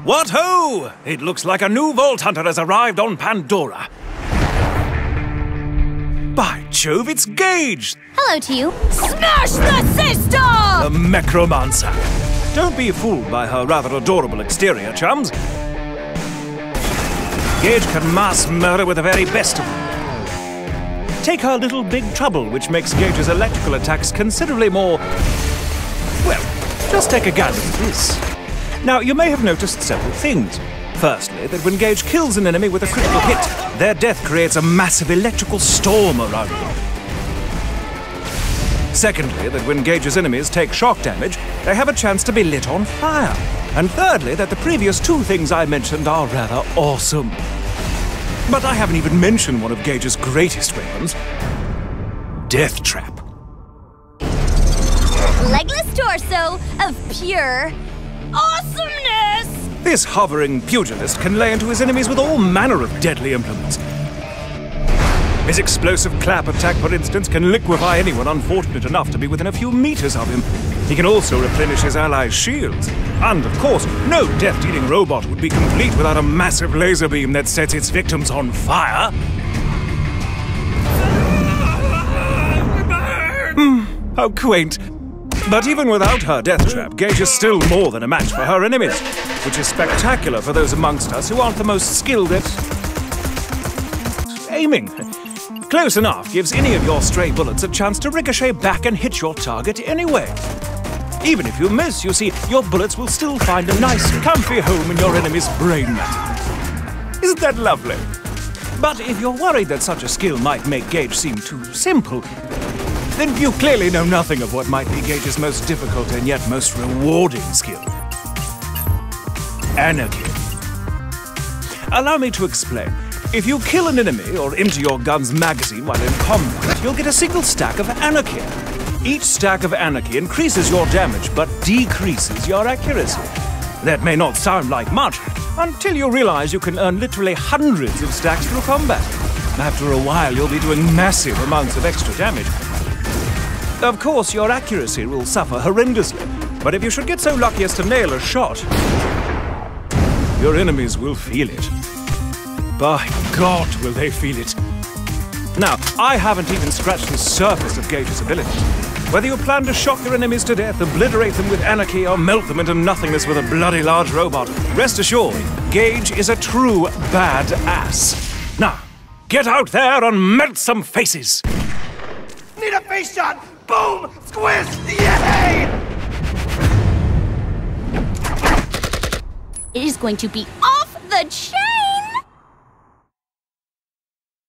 What ho! It looks like a new Vault Hunter has arrived on Pandora. By Jove, it's Gage! Hello to you. Smash the system! The Mechromancer. Don't be fooled by her rather adorable exterior, chums. Gage can mass murder with the very best of them. Take her little big trouble, which makes Gage's electrical attacks considerably more... well, just take a gander at this. Now, you may have noticed several things. Firstly, that when Gage kills an enemy with a critical hit, their death creates a massive electrical storm around them. Secondly, that when Gage's enemies take shock damage, they have a chance to be lit on fire. And thirdly, that the previous two things I mentioned are rather awesome. But I haven't even mentioned one of Gage's greatest weapons, Death Trap. Legless torso of pure awesomeness! This hovering pugilist can lay into his enemies with all manner of deadly implements. His explosive clap attack, for instance, can liquefy anyone unfortunate enough to be within a few meters of him. He can also replenish his allies' shields. And, of course, no death-dealing robot would be complete without a massive laser beam that sets its victims on fire. How quaint. But even without her death trap, Gage is still more than a match for her enemies, which is spectacular for those amongst us who aren't the most skilled at aiming. Close enough gives any of your stray bullets a chance to ricochet back and hit your target anyway. Even if you miss, you see, your bullets will still find a nice, comfy home in your enemy's brain matter. Isn't that lovely? But if you're worried that such a skill might make Gage seem too simple, then you clearly know nothing of what might be Gage's most difficult and yet most rewarding skill. Anarchy. Allow me to explain. If you kill an enemy or empty your gun's magazine while in combat, you'll get a single stack of anarchy. Each stack of anarchy increases your damage but decreases your accuracy. That may not sound like much until you realize you can earn literally hundreds of stacks through combat. After a while, you'll be doing massive amounts of extra damage. Of course, your accuracy will suffer horrendously, but if you should get so lucky as to nail a shot, your enemies will feel it. By God, will they feel it. Now, I haven't even scratched the surface of Gage's abilities. Whether you plan to shock your enemies to death, obliterate them with anarchy, or melt them into nothingness with a bloody large robot, rest assured, Gage is a true badass. Now, get out there and melt some faces! Need a face shot! Boom! Squish! Yay! It is going to be off the chain!